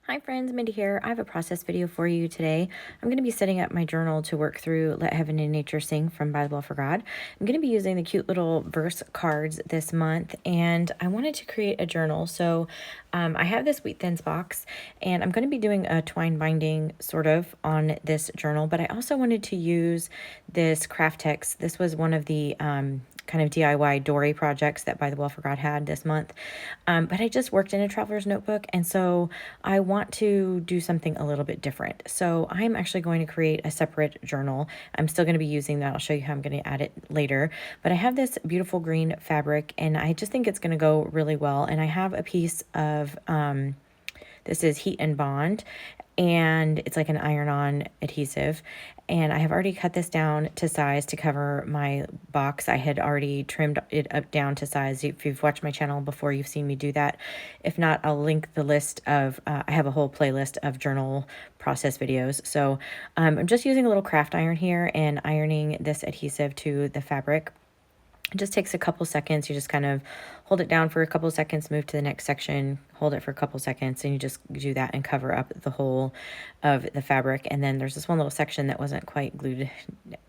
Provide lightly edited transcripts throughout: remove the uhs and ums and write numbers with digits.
Hi friends, Mindy here. I have a process video for you today. I'm going to be setting up my journal to work through Let Heaven and Nature Sing from Bythewell4God. I'm going to be using the cute little verse cards this month, and I wanted to create a journal. So I have this wheat thins box, and I'm going to be doing a twine binding sort of on this journal, but I also wanted to use this Krafttex. This was one of the kind of DIY Dori projects that Bythewell4God had this month. But I just worked in a traveler's notebook, and so I want to do something a little bit different. So I'm actually going to create a separate journal. I'm still going to be using that. I'll show you how I'm going to add it later. But I have this beautiful green fabric, and I just think it's going to go really well. And I have a piece of, this is Heat and Bond, and it's like an iron-on adhesive. And I have already cut this down to size to cover my box. I had already trimmed it up down to size. If you've watched my channel before, you've seen me do that. If not, I'll link the list of, I have a whole playlist of journal process videos. So I'm just using a little craft iron here and ironing this adhesive to the fabric. It just takes a couple seconds. You just kind of hold it down for a couple seconds, move to the next section, hold it for a couple seconds, and you just do that and cover up the whole of the fabric. And then there's this one little section that wasn't quite glued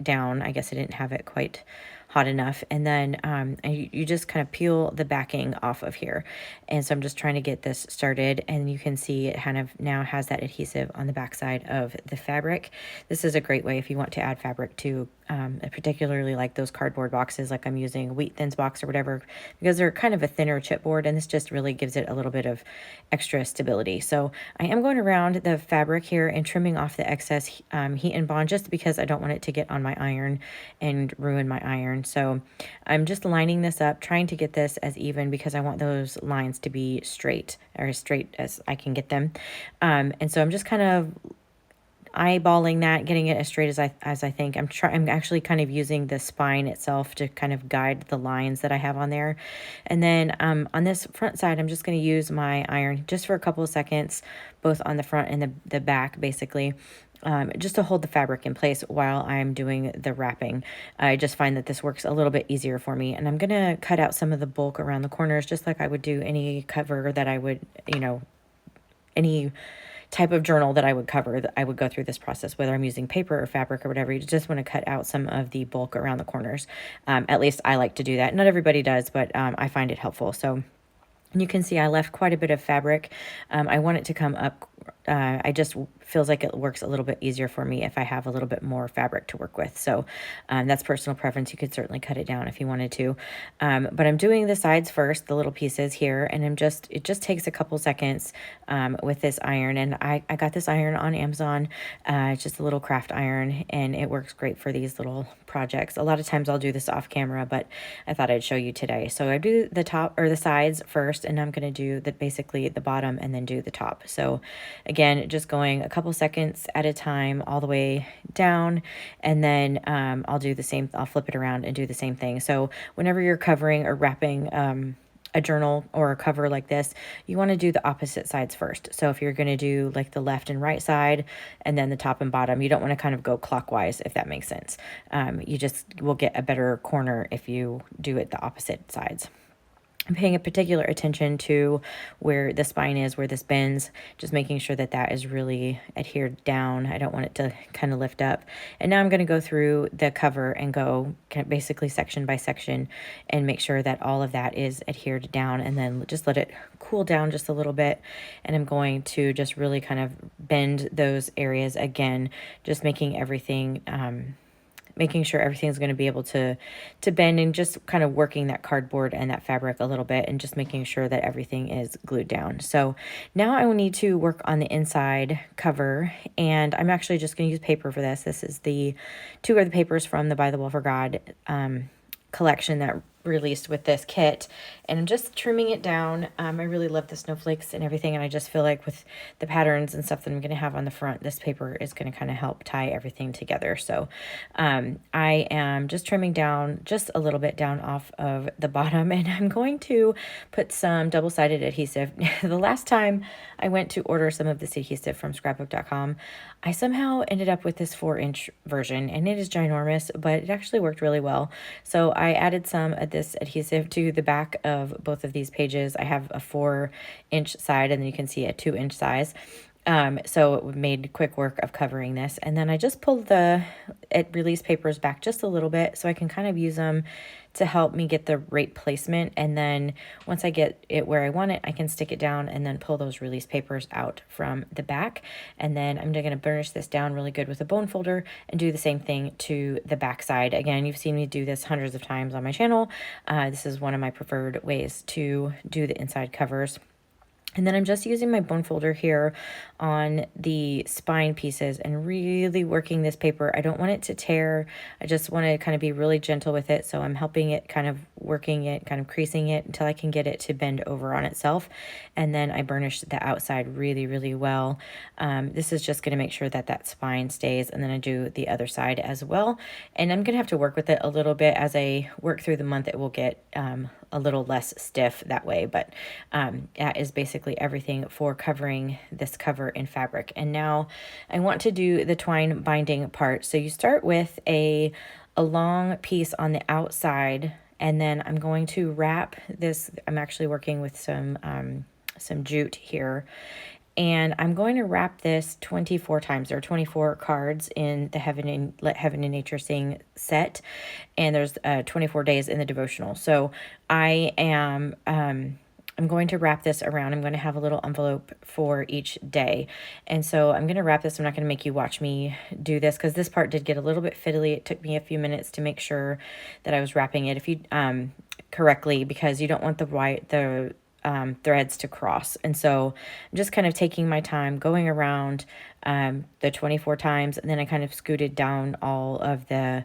down. I guess I didn't have it quite hot enough. And then you just kind of peel the backing off of here. And so I'm just trying to get this started, and you can see it kind of now has that adhesive on the backside of the fabric. This is a great way if you want to add fabric to particularly like those cardboard boxes, like I'm using a wheat thins box or whatever, because they're kind of a thinner chipboard, and this just really gives it a little bit of extra stability. So I am going around the fabric here and trimming off the excess Heat and Bond, just because I don't want it to get on my iron and ruin my iron. So I'm just lining this up, trying to get this as even, because I want those lines to be straight, or as straight as I can get them. And so I'm just kind of eyeballing that, getting it as straight as I think. I'm actually kind of using the spine itself to kind of guide the lines that I have on there. And then on this front side, I'm just going to use my iron just for a couple of seconds, both on the front and the back, basically. Just to hold the fabric in place while I'm doing the wrapping. I just find that this works a little bit easier for me. And I'm going to cut out some of the bulk around the corners, just like I would do any cover that I would, any type of journal that I would cover, that I would go through this process, whether I'm using paper or fabric or whatever. You just want to cut out some of the bulk around the corners. At least I like to do that. Not everybody does, but I find it helpful. So you can see I left quite a bit of fabric. I want it to come up. I just feels like it works a little bit easier for me if I have a little bit more fabric to work with. So that's personal preference. You could certainly cut it down if you wanted to. But I'm doing the sides first, the little pieces here, and it just takes a couple seconds with this iron. And I got this iron on Amazon. It's just a little craft iron, and it works great for these little projects. A lot of times I'll do this off camera, but I thought I'd show you today. So I do the top or the sides first, and I'm going to do basically the bottom and then do the top. So again, just going a couple seconds at a time all the way down, and then I'll do the same. I'll flip it around and do the same thing. So whenever you're covering or wrapping a journal or a cover like this, you want to do the opposite sides first. So if you're going to do like the left and right side and then the top and bottom, you don't want to kind of go clockwise, if that makes sense. You just will get a better corner if you do it the opposite sides. I'm paying a particular attention to where the spine is, where this bends, just making sure that that is really adhered down. I don't want it to kind of lift up. And now I'm going to go through the cover and go basically section by section and make sure that all of that is adhered down, and then just let it cool down just a little bit. And I'm going to just really kind of bend those areas again, just making everything making sure everything's going to be able to bend, and just kind of working that cardboard and that fabric a little bit, and just making sure that everything is glued down. So now I will need to work on the inside cover, and I'm actually just going to use paper for this. This is two of the papers from the Bythewell4God collection that released with this kit, and I'm just trimming it down. I really love the snowflakes and everything, and I just feel like with the patterns and stuff that I'm going to have on the front, this paper is going to kind of help tie everything together. So I am just trimming down just a little bit down off of the bottom, and I'm going to put some double-sided adhesive. The last time I went to order some of this adhesive from scrapbook.com, I somehow ended up with this 4-inch version, and it is ginormous, but it actually worked really well. So I added some of this adhesive to the back of both of these pages. I have a 4-inch side, and then you can see a 2-inch size. So it made quick work of covering this. And then I just pulled the release papers back just a little bit so I can kind of use them to help me get the right placement. And then once I get it where I want it, I can stick it down and then pull those release papers out from the back. And then I'm going to burnish this down really good with a bone folder and do the same thing to the back side. Again, you've seen me do this hundreds of times on my channel. This is one of my preferred ways to do the inside covers. And then I'm just using my bone folder here on the spine pieces and really working this paper. I don't want it to tear. I just want to kind of be really gentle with it. So I'm helping it, kind of working it, kind of creasing it until I can get it to bend over on itself. And then I burnish the outside really, really well. This is just going to make sure that that spine stays. And then I do the other side as well. And I'm going to have to work with it a little bit as I work through the month. It will get a little less stiff that way, but that is basically everything for covering this cover in fabric. And now I want to do the twine binding part. So you start with a long piece on the outside, and then I'm going to wrap this. I'm actually working with some jute here, and I'm going to wrap this 24 times. There are 24 cards in the Let Heaven and Nature Sing set, and there's 24 days in the devotional. So I am I'm going to wrap this around. I'm going to have a little envelope for each day. And so I'm going to wrap this. I'm not going to make you watch me do this because this part did get a little bit fiddly. It took me a few minutes to make sure that I was wrapping it correctly, because you don't want the threads to cross. And so I'm just kind of taking my time going around the 24 times, and then I kind of scooted down all of the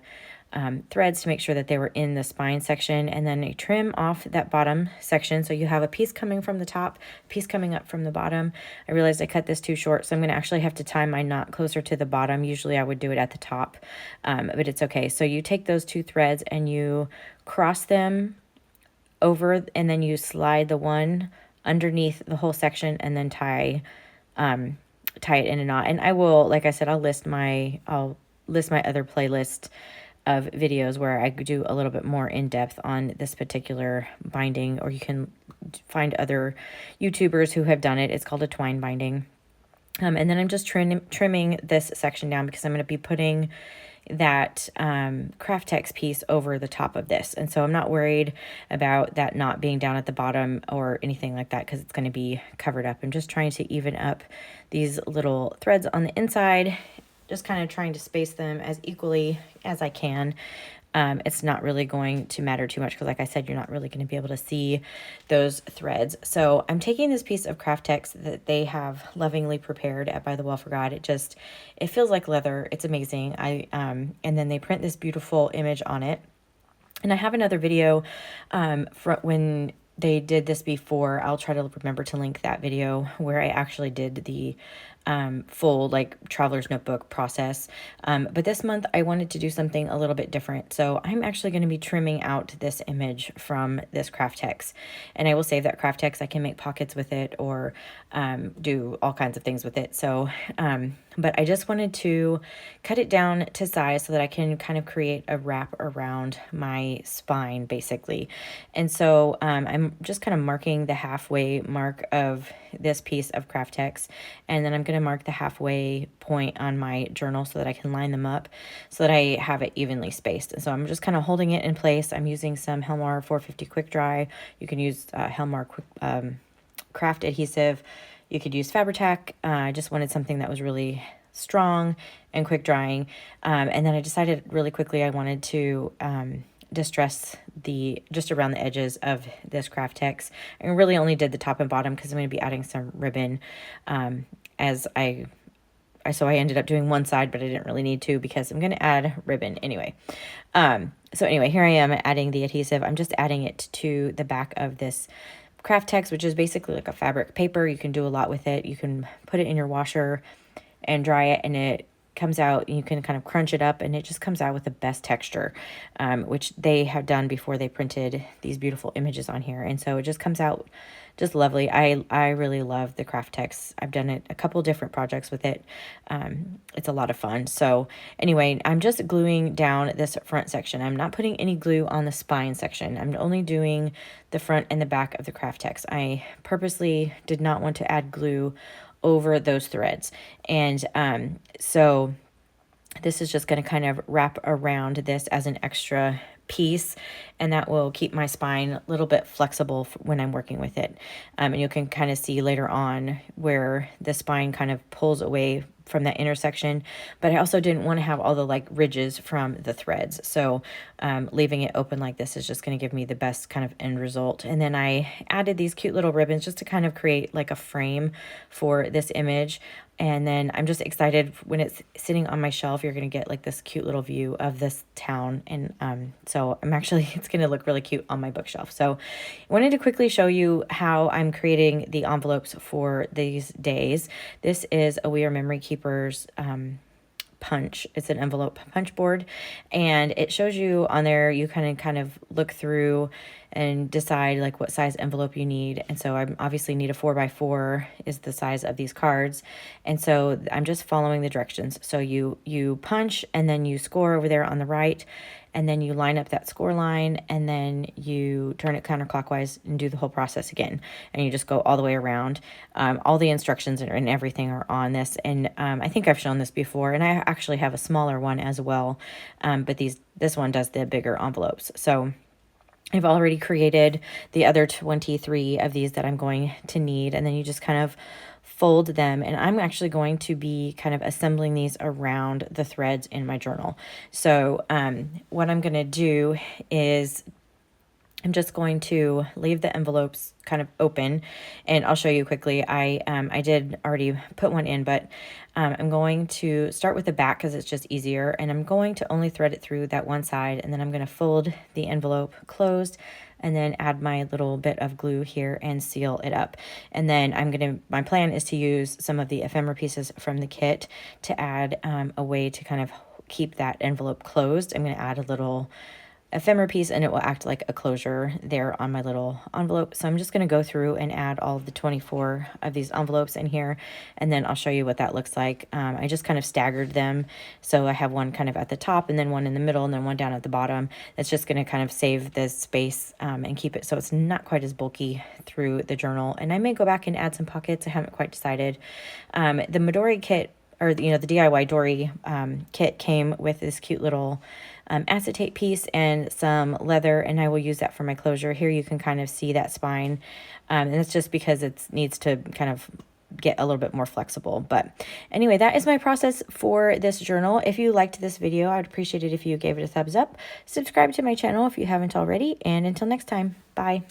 threads to make sure that they were in the spine section, and then I trim off that bottom section. So you have a piece coming from the top, a piece coming up from the bottom. I realized I cut this too short, so I'm going to actually have to tie my knot closer to the bottom. Usually I would do it at the top, but it's okay. So you take those two threads and you cross them over, and then you slide the one underneath the whole section and then tie it in a knot. And I will, like I said, I'll list my other playlist of videos where I do a little bit more in depth on this particular binding, or you can find other YouTubers who have done it. It's called a twine binding. And then I'm just trimming this section down because I'm going to be putting that Krafttex piece over the top of this. And so I'm not worried about that not being down at the bottom or anything like that, because it's going to be covered up. I'm just trying to even up these little threads on the inside, just kind of trying to space them as equally as I can. It's not really going to matter too much because, like I said, you're not really going to be able to see those threads. So I'm taking this piece of Krafttex that they have lovingly prepared at Bythewell4God. It feels like leather. It's amazing. And then they print this beautiful image on it. And I have another video when they did this before. I'll try to remember to link that video where I actually did the full traveler's notebook process. But this month I wanted to do something a little bit different. So I'm actually going to be trimming out this image from this Krafttex, and I will save that Krafttex. I can make pockets with it or do all kinds of things with it. So, but I just wanted to cut it down to size so that I can kind of create a wrap around my spine basically. And so I'm just kind of marking the halfway mark of this piece of Krafttex, and then I'm going to mark the halfway point on my journal so that I can line them up so that I have it evenly spaced. And so I'm just kind of holding it in place. I'm using some Helmar 450 quick dry. You can use Helmar craft adhesive. You could use Fabri-Tac. I just wanted something that was really strong and quick drying. And then I decided really quickly I wanted to distress just around the edges of this Krafttex. I really only did the top and bottom because I'm going to be adding some ribbon so I ended up doing one side, but I didn't really need to because I'm going to add ribbon anyway. So anyway, here I am adding the adhesive. I'm just adding it to the back of this Krafttex, which is basically like a fabric paper. You can do a lot with it. You can put it in your washer and dry it, and it comes out. You can kind of crunch it up, and it just comes out with the best texture, which they have done before they printed these beautiful images on here. And so it just comes out just lovely. I really love the Krafttex. I've done it a couple different projects with it. It's a lot of fun. So anyway, I'm just gluing down this front section. I'm not putting any glue on the spine section. I'm only doing the front and the back of the Krafttex. I purposely did not want to add glue over those threads. And so this is just going to kind of wrap around this as an extra piece, and that will keep my spine a little bit flexible when I'm working with it. And you can kind of see later on where the spine kind of pulls away from that intersection, but I also didn't want to have all the like ridges from the threads. So leaving it open like this is just going to give me the best kind of end result. And then I added these cute little ribbons just to kind of create like a frame for this image. And then I'm just excited when it's sitting on my shelf, you're going to get like this cute little view of this town. And so it's going to look really cute on my bookshelf. So I wanted to quickly show you how I'm creating the envelopes for these days. This is a We Are Memory Keepers punch. It's an envelope punch board, and it shows you on there, you kind of look through and decide like what size envelope you need. And so I obviously need a 4x4 is the size of these cards. And so I'm just following the directions. So you punch, and then you score over there on the right, and then you line up that score line, and then you turn it counterclockwise and do the whole process again. And you just go all the way around. All the instructions and everything are on this. And I think I've shown this before, and I actually have a smaller one as well. But this one does the bigger envelopes. So I've already created the other 23 of these that I'm going to need, and then you just kind of fold them, and I'm actually going to be kind of assembling these around the threads in my journal. So what I'm going to do is I'm just going to leave the envelopes kind of open, and I'll show you quickly. I did already put one in, but I'm going to start with the back because it's just easier, and I'm going to only thread it through that one side, and then I'm going to fold the envelope closed and then add my little bit of glue here and seal it up. And then my plan is to use some of the ephemera pieces from the kit to add a way to kind of keep that envelope closed. I'm going to add a little ephemera piece, and it will act like a closure there on my little envelope. So I'm just going to go through and add all of the 24 of these envelopes in here, and then I'll show you what that looks like. I just kind of staggered them. So I have one kind of at the top, and then one in the middle, and then one down at the bottom. That's just going to kind of save this space and keep it so it's not quite as bulky through the journal. And I may go back and add some pockets. I haven't quite decided. The Midori kit, or the DIY Dori kit, came with this cute little acetate piece and some leather, and I will use that for my closure. Here you can kind of see that spine, and it's just because it needs to kind of get a little bit more flexible. But anyway, that is my process for this journal. If you liked this video, I would appreciate it if you gave it a thumbs up. Subscribe to my channel if you haven't already, and until next time, bye.